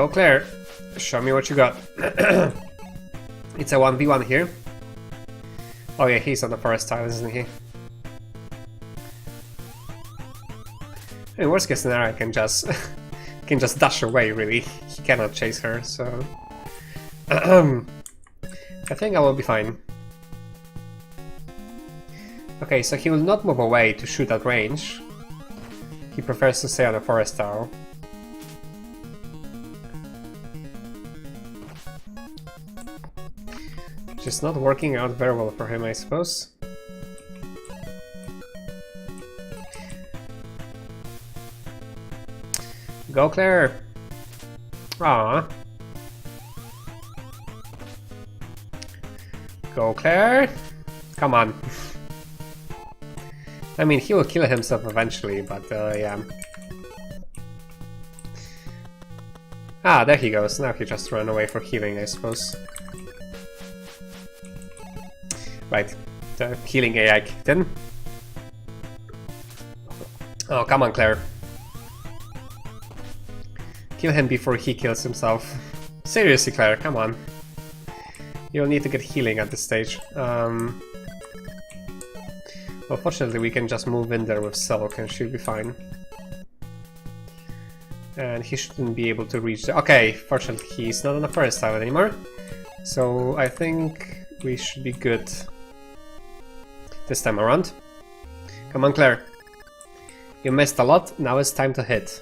Go Claire, show me what you got. It's a 1v1 here. Oh yeah, he's on the forest tile, isn't he? In worst case scenario, I can just dash away. Really, he cannot chase her, so I think I will be fine. Okay, so he will not move away to shoot at range. He prefers to stay on the forest tile. Which is not working out very well for him, I suppose. Go Claire! Aww. Go Claire! Come on. I mean, he will kill himself eventually, but yeah. Ah, there he goes. Now he just ran away for healing, I suppose. Right, the healing AI kicked in. Oh, come on, Claire. Kill him before he kills himself. Seriously, Claire, come on. You'll need to get healing at this stage. Well, fortunately, we can just move in there with Silk and she'll be fine. And he shouldn't be able to reach the... Okay, fortunately, he's not on the forest tile anymore. So I think we should be good this time around. Come on, Claire. You missed a lot, now it's time to hit.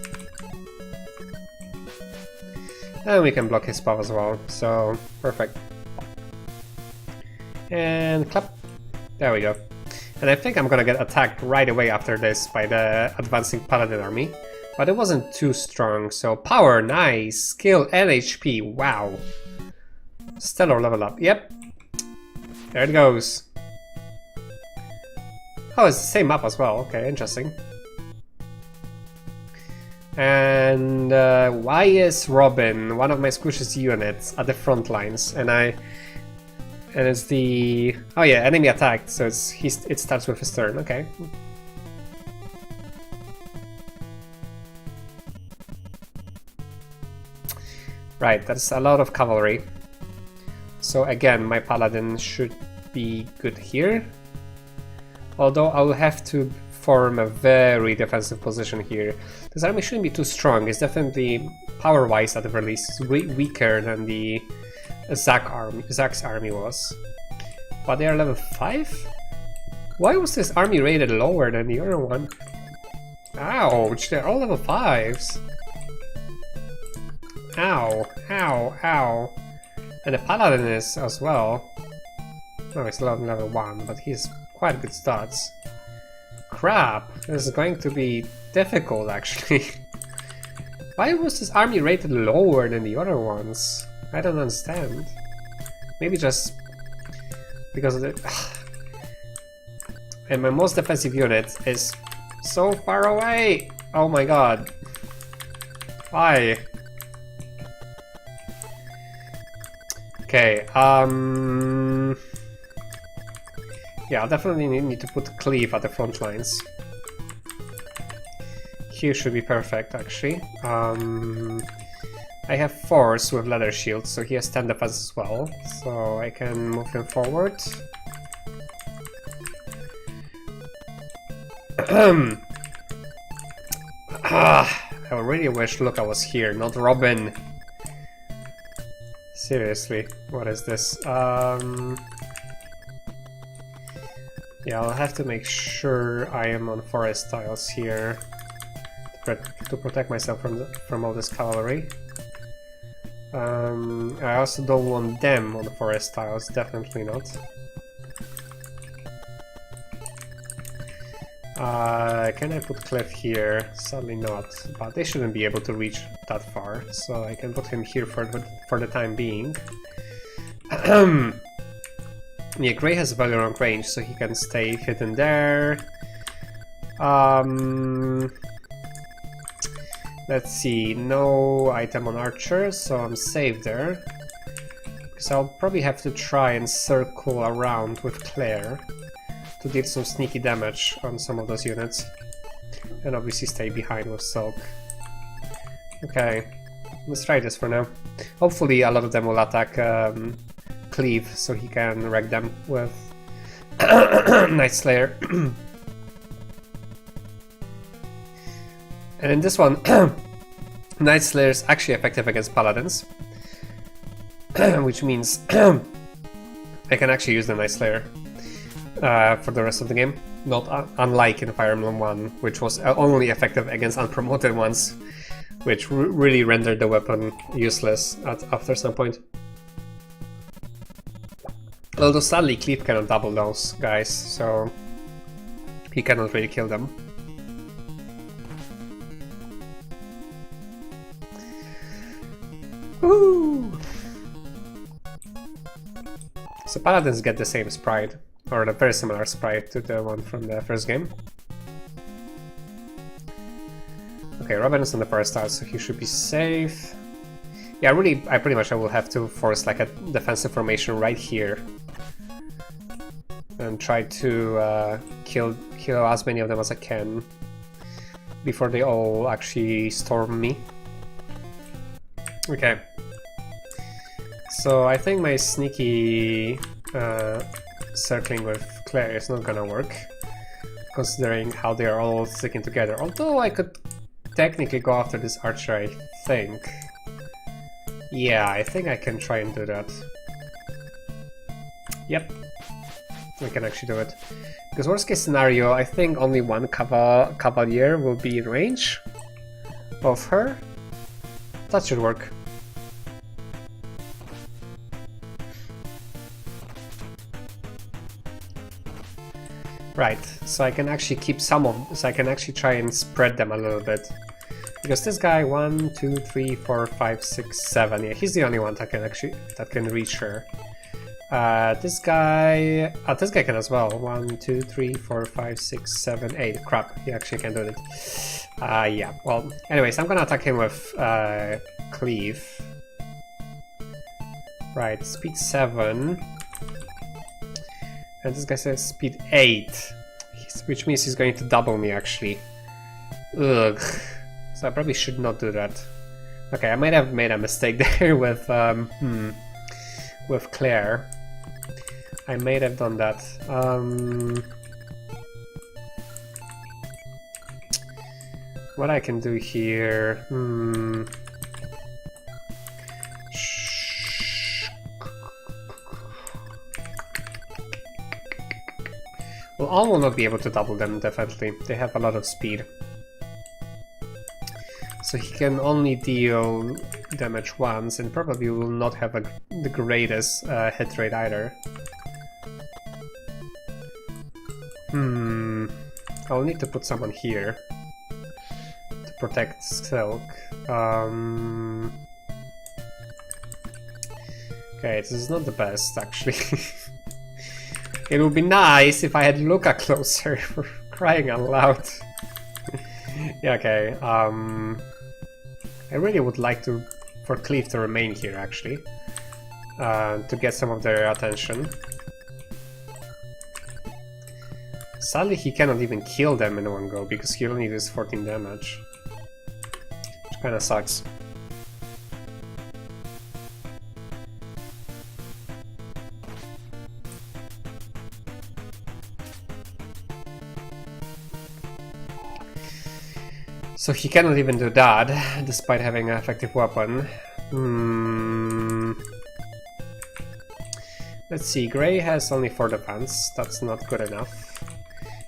And we can block his paw as well, so perfect. And clap. There we go. And I think I'm gonna get attacked right away after this by the advancing paladin army. But it wasn't too strong, so power, nice. Skill and HP, wow. Stellar level up, yep. There it goes. Oh, it's the same map as well, okay, interesting. And why is Robin one of my squishiest units at the front lines? And it's the... Oh yeah, enemy attacked, so it starts with his turn, okay. Right, that's a lot of cavalry. So again, my paladin should be good here. Although I will have to form a very defensive position here. This army shouldn't be too strong. It's definitely, power-wise at the very least, weaker than the Zack's army was. But they are level 5? Why was this army rated lower than the other one? Ouch, they're all level 5s. Ow, ow, ow. And the paladin is as well. Oh, he's level 1, but he's quite good stats. Crap, this is going to be difficult actually. Why was this army rated lower than the other ones? I don't understand. Maybe just because of the... And my most defensive unit is so far away! Oh my god. Why? Okay, yeah, I'll definitely need to put Cleave at the front lines. Here should be perfect, actually. I have Force with Leather Shield, so he has 10 defense as well, so I can move him forward. I really wish Luca was here, not Robin. Seriously, what is this? Yeah, I'll have to make sure I am on forest tiles here to protect myself from all this cavalry. I also don't want them on the forest tiles, definitely not. Can I put Cliff here? Sadly not, but they shouldn't be able to reach that far, so I can put him here for the time being. Yeah, Grey has a very long range, so he can stay hidden there. Let's see, no item on Archer, so I'm safe there. Because I'll probably have to try and circle around with Claire to deal some sneaky damage on some of those units. And obviously stay behind with Silk. Okay. let's try this for now. Hopefully a lot of them will attack Cleave, so he can wreck them with Night Slayer. And in this one, Night Slayer is actually effective against Paladins, which means I can actually use the Night Slayer for the rest of the game. Not unlike in Fire Emblem 1, which was only effective against unpromoted ones, which really rendered the weapon useless after some point. Although sadly Cleave cannot double those guys, so he cannot really kill them. Woo! So Paladins get the same sprite, or a very similar sprite to the one from the first game. Okay, Robin is on the first start, so he should be safe. Yeah, really, I will have to force like a defensive formation right here and try to kill as many of them as I can before they all actually storm me. Okay. So I think my sneaky circling with Claire is not gonna work, considering how they are all sticking together. Although I could technically go after this archer, I think. Yeah, I think I can try and do that. Yep. I can actually do it. Because worst case scenario, I think only one Cavalier will be in range of her. That should work. Right, so I can actually keep some of, so I can actually try and spread them a little bit. Because this guy, 1, 2, 3, 4, 5, 6, 7, yeah, he's the only one that can reach her. This guy can as well. 1, 2, 3, 4, 5, 6, 7, 8. Crap, he actually can do it. Yeah, well, anyways, I'm gonna attack him with Cleave. Right, speed 7. And this guy says speed 8. Which means he's going to double me, actually. Ugh. So I probably should not do that. Okay, I might have made a mistake there with Claire. I may have done that. What I can do here? Well, all will not be able to double them, definitely. They have a lot of speed. So he can only deal damage once, and probably will not have the greatest hit rate either. I'll need to put someone here to protect Silk. Okay, this is not the best, actually. It would be nice if I had Luca closer, for crying out loud. Yeah, okay. I really would like for Cleave to remain here, actually, to get some of their attention. Sadly, he cannot even kill them in one go, because he only does 14 damage. Which kinda sucks. So he cannot even do that, despite having an effective weapon. Let's see, Gray has only 4 defense, that's not good enough.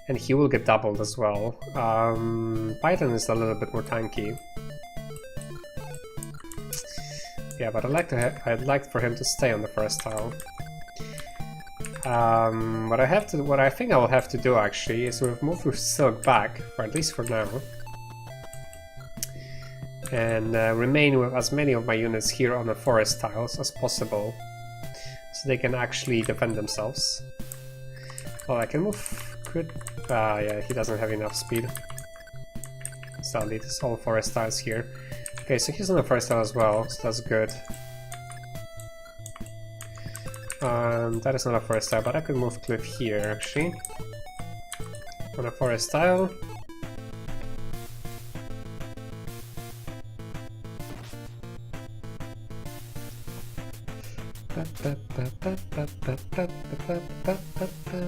And he will get doubled as well. Python is a little bit more tanky. Yeah, but I'd like for him to stay on the first tile. What I think I will have to do actually is move with Silk back, for at least for now. And remain with as many of my units here on the forest tiles as possible, so they can actually defend themselves. Well, I can move. Yeah, he doesn't have enough speed. Sadly, this all forest tiles here. Okay, so he's on the first tile as well, so that's good. That is not a forest tile, but I could move Cliff here actually. On a forest tile.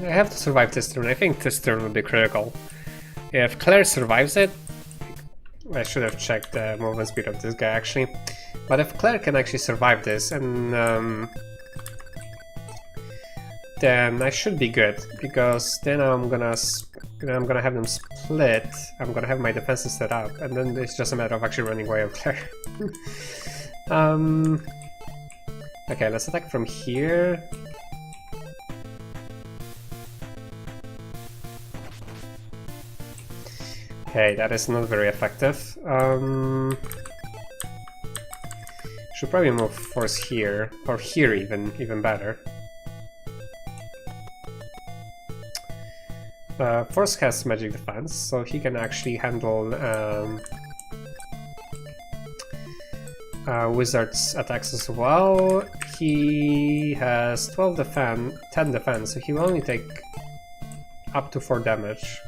have to survive this turn. I think this turn would be critical. If Claire survives it, I should have checked the movement speed of this guy actually. But if Claire can actually survive this, and then I should be good, because then I'm gonna have them split. I'm gonna have my defenses set up, and then it's just a matter of actually running away of Claire. Okay, let's attack from here. Okay, that is not very effective. Should probably move force here, or here even better. Force has magic defense, so he can actually handle wizard's attacks as well. He has 10 defense, so he will only take up to 4 damage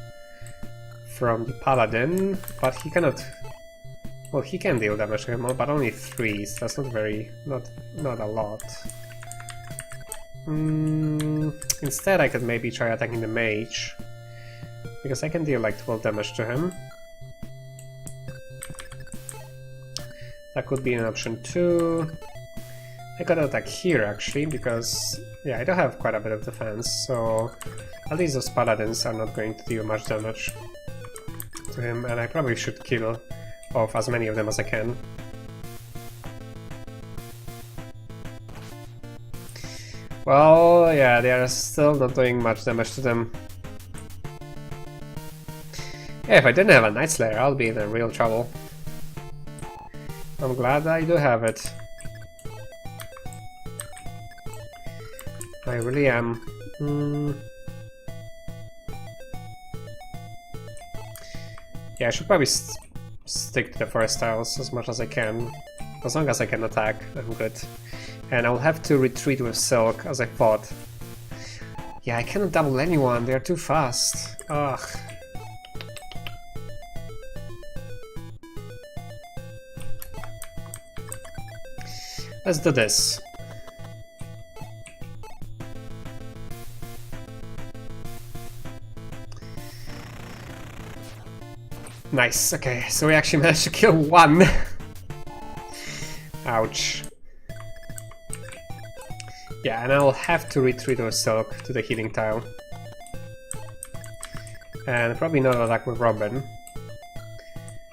from the paladin, but he cannot. Well, he can deal damage to him, but only 3, so that's not a lot. Instead, I could maybe try attacking the mage, because I can deal like 12 damage to him. That could be an option too. I could attack here actually, because yeah, I do have quite a bit of defense, so at least those paladins are not going to deal much damage to him, and I probably should kill off as many of them as I can. Well, yeah, they are still not doing much damage to them. Yeah, if I didn't have a Night Slayer, I'll be in a real trouble. I'm glad I do have it. I really am. Yeah, I should probably stick to the forest tiles as much as I can. As long as I can attack, I'm good. And I'll have to retreat with Silk, as I thought. Yeah, I cannot double anyone, they're too fast. Ugh. Let's do this. Nice, okay, so we actually managed to kill one. Ouch. Yeah, and I'll have to retreat with Silk to the healing tile. And probably not attack with Robin,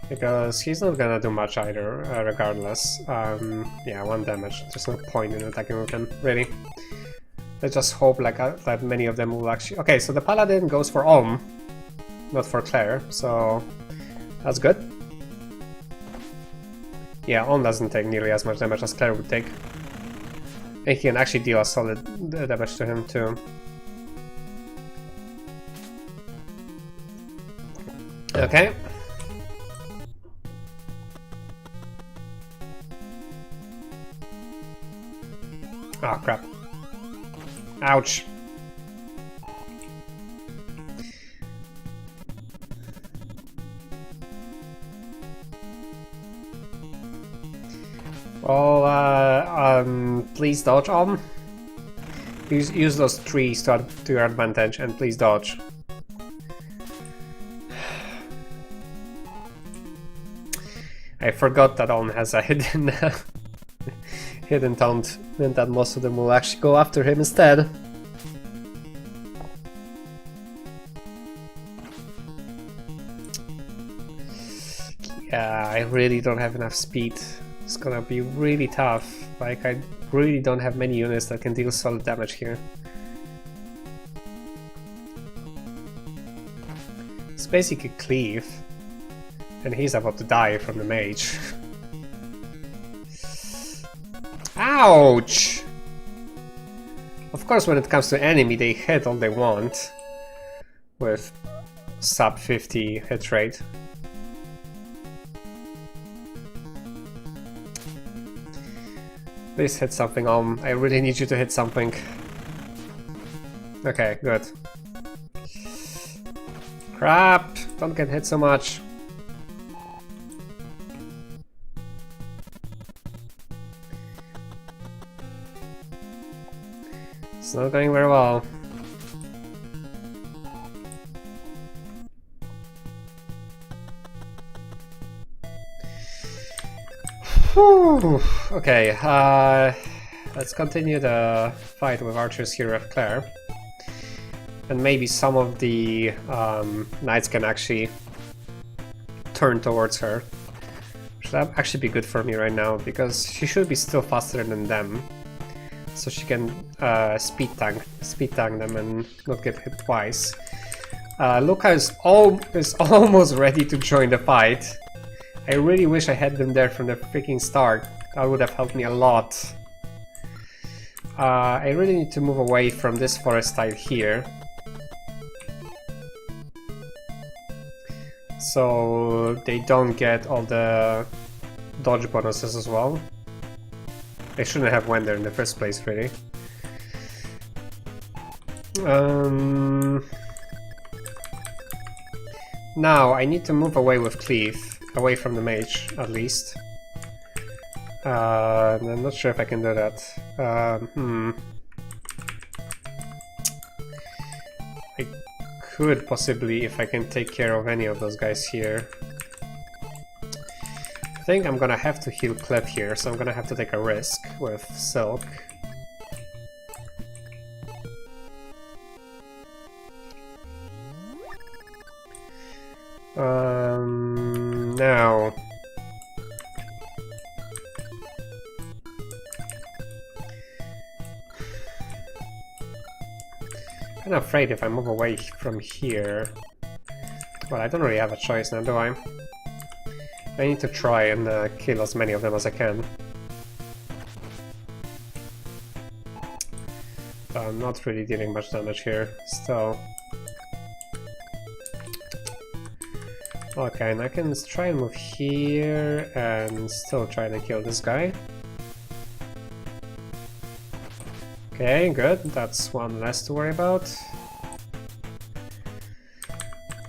because he's not gonna do much either, regardless. Yeah, 1 damage. There's no point in attacking with him, really. Let's just hope like that many of them will actually... Okay, so the Paladin goes for Olm, not for Claire, so that's good. Yeah, Olm doesn't take nearly as much damage as Claire would take. And he can actually deal a solid damage to him too. Okay. Oh crap. Ouch. Well, please dodge on. Use those trees to your advantage, and please dodge. I forgot that Olm has a hidden hidden taunt, and that most of them will actually go after him instead. Yeah, I really don't have enough speed. It's gonna be really tough. Like, I really don't have many units that can deal solid damage here. It's basically Cleave, and he's about to die from the mage. Ouch! Of course, when it comes to enemy, they hit all they want with sub 50 hit rate. Please hit something, Olm. I really need you to hit something. Okay, good. Crap! Don't get hit so much. It's not going very well. Whew. Okay, let's continue the fight with archers here with Claire. And maybe some of the knights can actually turn towards her. Which would actually be good for me right now, because she should be still faster than them. So she can speed tank them and not get hit twice. Luca is almost ready to join the fight. I really wish I had them there from the freaking start. That would have helped me a lot. I really need to move away from this forest tile here. So they don't get all the dodge bonuses as well. They shouldn't have went there in the first place, really. Now I need to move away with Cleave, away from the mage at least. I'm not sure if I can do that. I could possibly, if I can take care of any of those guys here. I think I'm gonna have to heal Clef here, so I'm gonna have to take a risk with Silk. Now I'm kind of afraid if I move away from here. Well, I don't really have a choice now, do I? I need to try and kill as many of them as I can. But I'm not really dealing much damage here, still. Okay, and I can try and move here and still try to kill this guy. Okay, good. That's one less to worry about.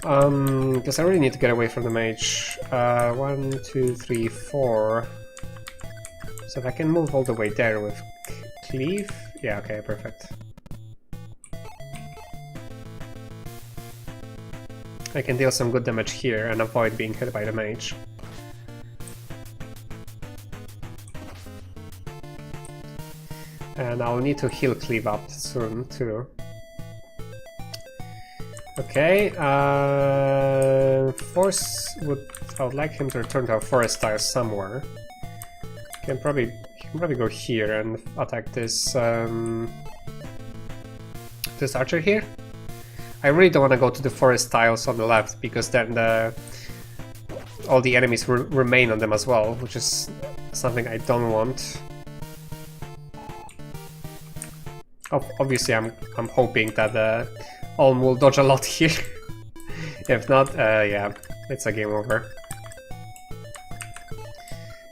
Because I really need to get away from the mage. 1, 2, 3, 4. So if I can move all the way there with Cleave. Yeah, okay, perfect. I can deal some good damage here and avoid being hit by the mage. And I'll need to heal Cleave up soon too. Okay, Force I would like him to return to a forest tile somewhere. He can probably go here and attack this this archer here. I really don't want to go to the forest tiles on the left, because then all the enemies remain on them as well, which is something I don't want. Obviously, I'm hoping that Olm will dodge a lot here. If not, yeah, it's a game over.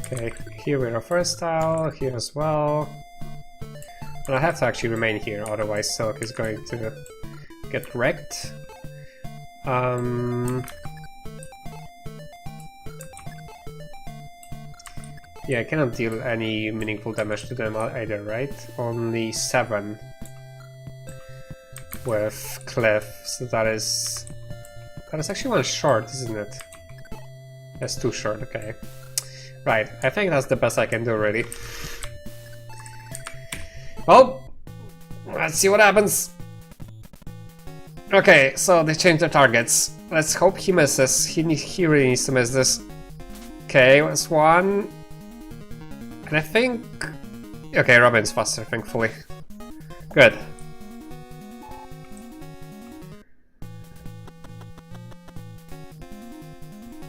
Okay, here we're a first tile, here as well. And I have to actually remain here, otherwise Silk is going to get wrecked. Yeah, I cannot deal any meaningful damage to them either, right? Only 7 with Clef, so that is actually one short, isn't it? That's 2 short, okay. Right, I think that's the best I can do, really. Oh! Let's see what happens! Okay, so they changed their targets. Let's hope he misses. He really needs to miss this. Okay, that's 1. And I think... Okay, Robin's faster, thankfully. Good.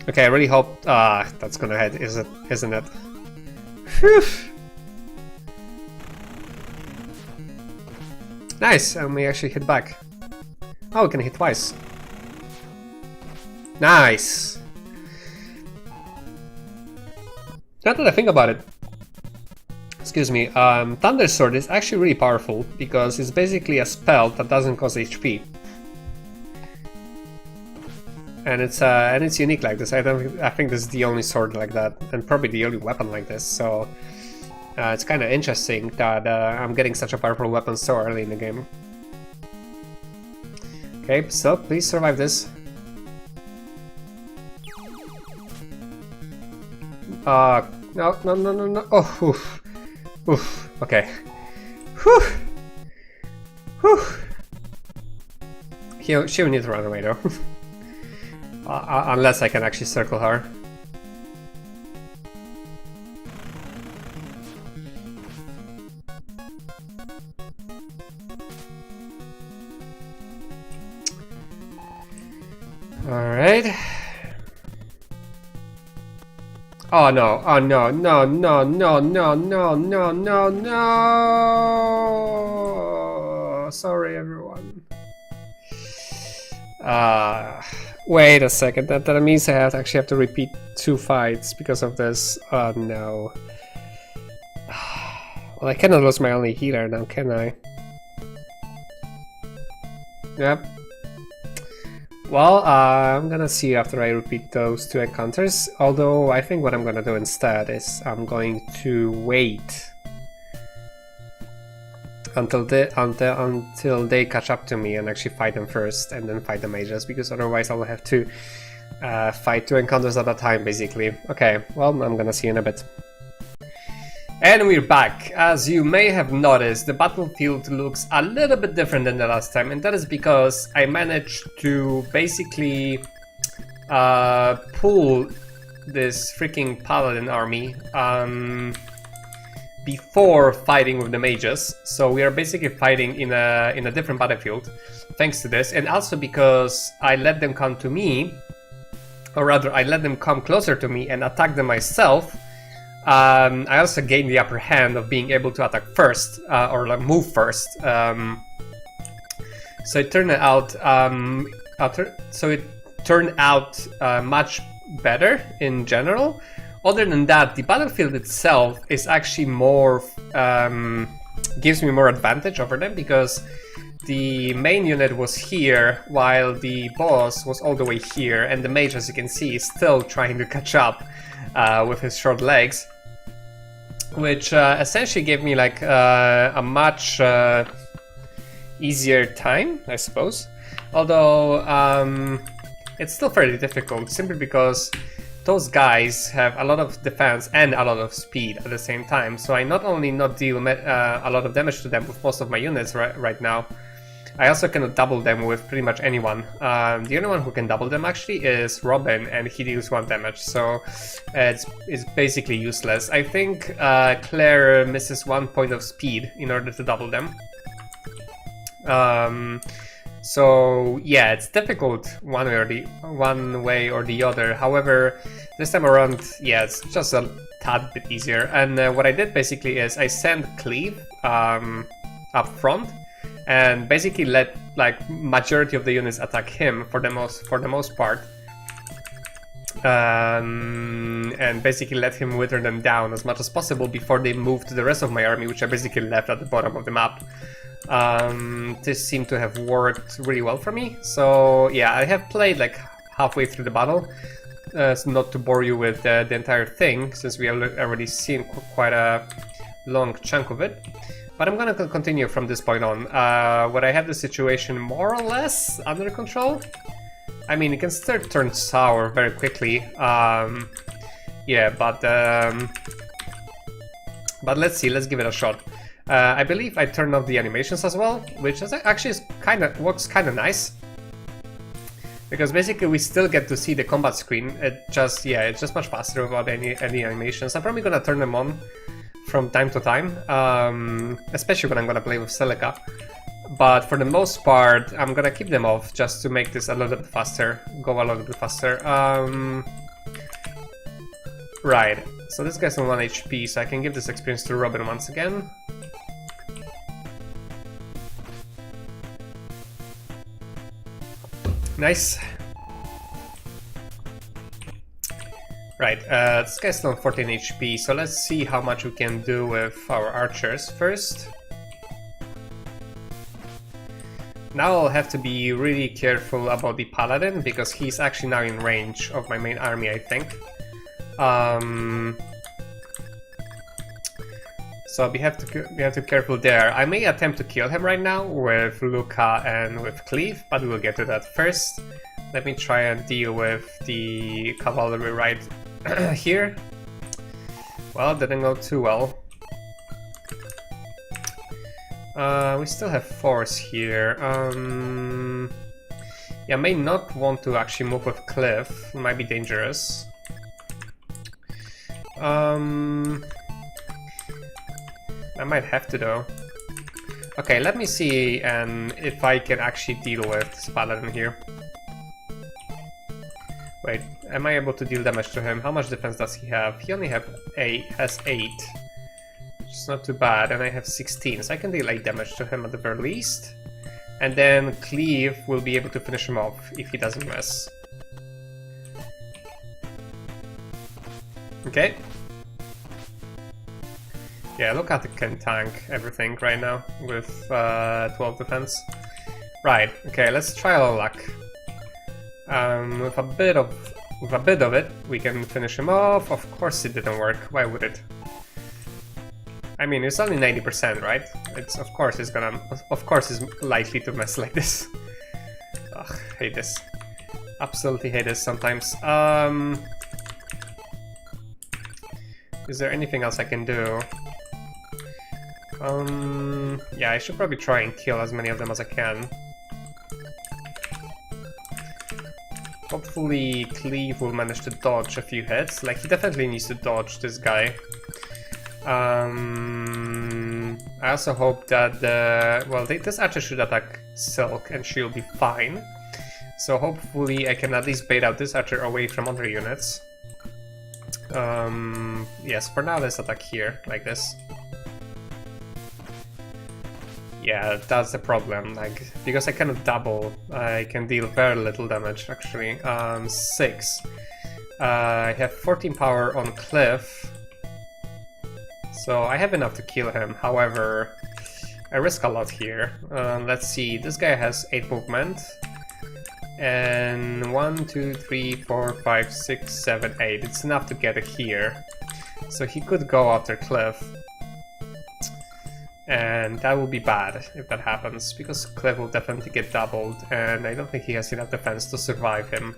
Okay, I really hope... that's gonna hit, isn't it? Whew. Nice, and we actually hit back. Oh, we can hit twice. Nice! Now that I think about it, excuse me, Thunder Sword is actually really powerful, because it's basically a spell that doesn't cost HP. And it's unique like this. I think this is the only sword like that, and probably the only weapon like this. So It's kind of interesting that I'm getting such a powerful weapon so early in the game. Okay, so please survive this. No, no, no, no, no. Oh, oof. Oof. Okay. Whew. Whew. She'll need to run away though. Unless I can actually circle her. Alright. Oh no, oh no, no, no, no, no, no, no, no, no. Sorry everyone. Wait a second, that means I actually have to repeat 2 fights because of this. Oh no. Well, I cannot lose my only healer now, can I? Yep. Well, I'm gonna see after I repeat those 2 encounters, although I think what I'm gonna do instead is I'm going to wait until they catch up to me and actually fight them first and then fight the mages, because otherwise I'll have to fight 2 encounters at a time basically. Okay, well, I'm gonna see you in a bit. And we're back. As you may have noticed, the battlefield looks a little bit different than the last time, and that is because I managed to basically pull this freaking paladin army before fighting with the mages. So we are basically fighting in a different battlefield thanks to this, and also because I let them come to me, or rather I let them come closer to me and attack them myself. I also gained the upper hand of being able to attack first, or like move first. So it turned out, much better in general. Other than that, the battlefield itself is actually more, gives me more advantage over them, because the main unit was here while the boss was all the way here, and the mage, as you can see, is still trying to catch up with his short legs, which essentially gave me like a much easier time, I suppose. Although it's still fairly difficult, simply because those guys have a lot of defense and a lot of speed at the same time. So I not only not deal a lot of damage to them with most of my units right now, I also cannot double them with pretty much anyone. The only one who can double them actually is Robin, and he deals 1 damage, so it's basically useless. I think Claire misses 1 point of speed in order to double them. So yeah, it's difficult one way or the other. However, this time around, yeah, it's just a tad bit easier. And what I did basically is I sent Cleve up front, and basically let like majority of the units attack him for the most part, and basically let him wither them down as much as possible before they move to the rest of my army, which I basically left at the bottom of the map. This seemed to have worked really well for me. So yeah, I have played like halfway through the battle, so not to bore you with the entire thing, since we have already seen quite a long chunk of it. But I'm gonna continue from this point on, where I have the situation more or less under control. I mean, it can start to turn sour very quickly. Yeah, but let's see, let's give it a shot. I believe I turned off the animations as well, which is actually works kind of nice, because basically we still get to see the combat screen. It's just much faster without any animations. I'm probably gonna turn them on from time to time, especially when I'm gonna play with Celica. But for the most part, I'm gonna keep them off just to make this a little bit faster, go a little bit faster. Right, so this guy's on 1 HP, so I can give this experience to Robin once again. Nice. Right, this guy's still on 14 HP, so let's see how much we can do with our archers first. Now I'll have to be really careful about the paladin, because he's actually now in range of my main army, I think. So we have to be careful there. I may attempt to kill him right now with Luca and with Cleave, but we'll get to that first. Let me try and deal with the cavalry right here. Well, didn't go too well. We still have force here. Yeah, may not want to actually move with Cliff. Might be dangerous. I might have to though. Okay, let me see if I can actually deal with this paladin here. Wait, am I able to deal damage to him? How much defense does he have? He only has 8, which is not too bad, and I have 16, so I can deal 8 damage to him at the very least. And then Cleave will be able to finish him off if he doesn't miss. Okay. Yeah, look at it can tank everything right now with 12 defense. Right, okay, let's try our luck. With a bit of it, we can finish him off. Of course it didn't work. Why would it? I mean, it's only 90%, right? It's of course it's likely to mess like this. Ugh, hate this. Absolutely hate this sometimes. Is there anything else I can do? Yeah, I should probably try and kill as many of them as I can. Hopefully Cleave will manage to dodge a few hits. Like, he definitely needs to dodge this guy. I also hope that this archer should attack Silk and she'll be fine. So hopefully I can at least bait out this archer away from other units. Yes, for now let's attack here, like this. Yeah, that's the problem, like, because I cannot double, I can deal very little damage, actually. 6. I have 14 power on Cliff, so I have enough to kill him. However, I risk a lot here. Let's see, this guy has 8 movement, and 1, 2, 3, 4, 5, 6, 7, 8. It's enough to get it here. So he could go after Cliff. And that will be bad if that happens, because Cliff will definitely get doubled, and I don't think he has enough defense to survive him.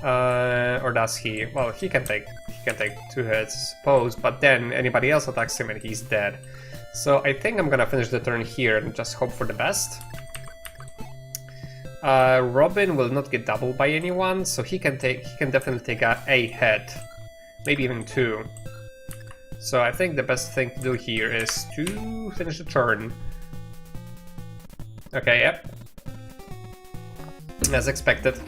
Or does he? Well, he can take 2 hits, I suppose, but then anybody else attacks him and he's dead. So I think I'm gonna finish the turn here and just hope for the best. Robin will not get doubled by anyone, so he can definitely take a hit, maybe even 2. So I think the best thing to do here is to finish the turn. Okay, yep. As expected.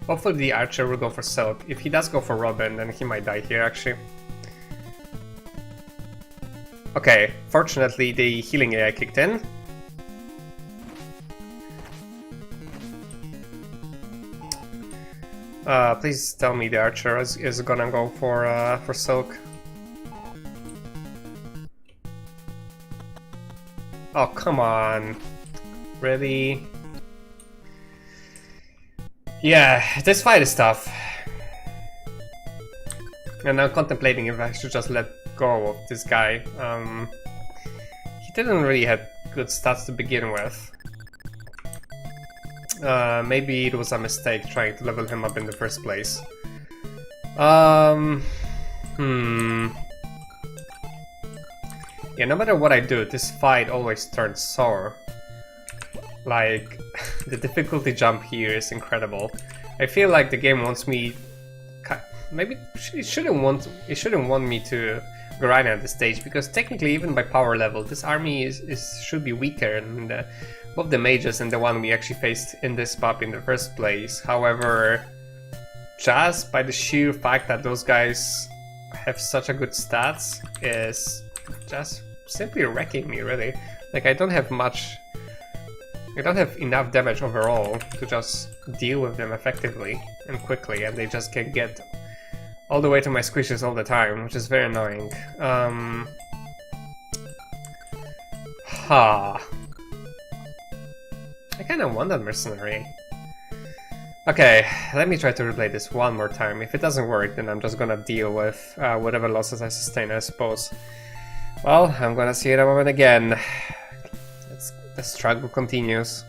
Hopefully the archer will go for Silk. If he does go for Robin, then he might die here, actually. Okay, fortunately the healing AI kicked in. Please tell me the archer is gonna go for Silk. Oh, come on. Really? Yeah, this fight is tough. And I'm contemplating if I should just let go of this guy. He didn't really have good stats to begin with. Maybe it was a mistake trying to level him up in the first place. Yeah, no matter what I do, this fight always turns sour. Like, the difficulty jump here is incredible. I feel like the game wants me... Maybe it shouldn't want me to grind at this stage, because technically, even by power level, this army should be weaker than both the mages and the one we actually faced in this pub in the first place. However, just by the sheer fact that those guys have such a good stats is just simply wrecking me, really. Like, I don't have enough damage overall to just deal with them effectively and quickly, and they just can get all the way to my squishes all the time, which is very annoying. I kinda want that mercenary. Okay, let me try to replay this one more time. If it doesn't work, then I'm just gonna deal with whatever losses I sustain, I suppose. Well, I'm gonna see you in a moment again. The struggle continues.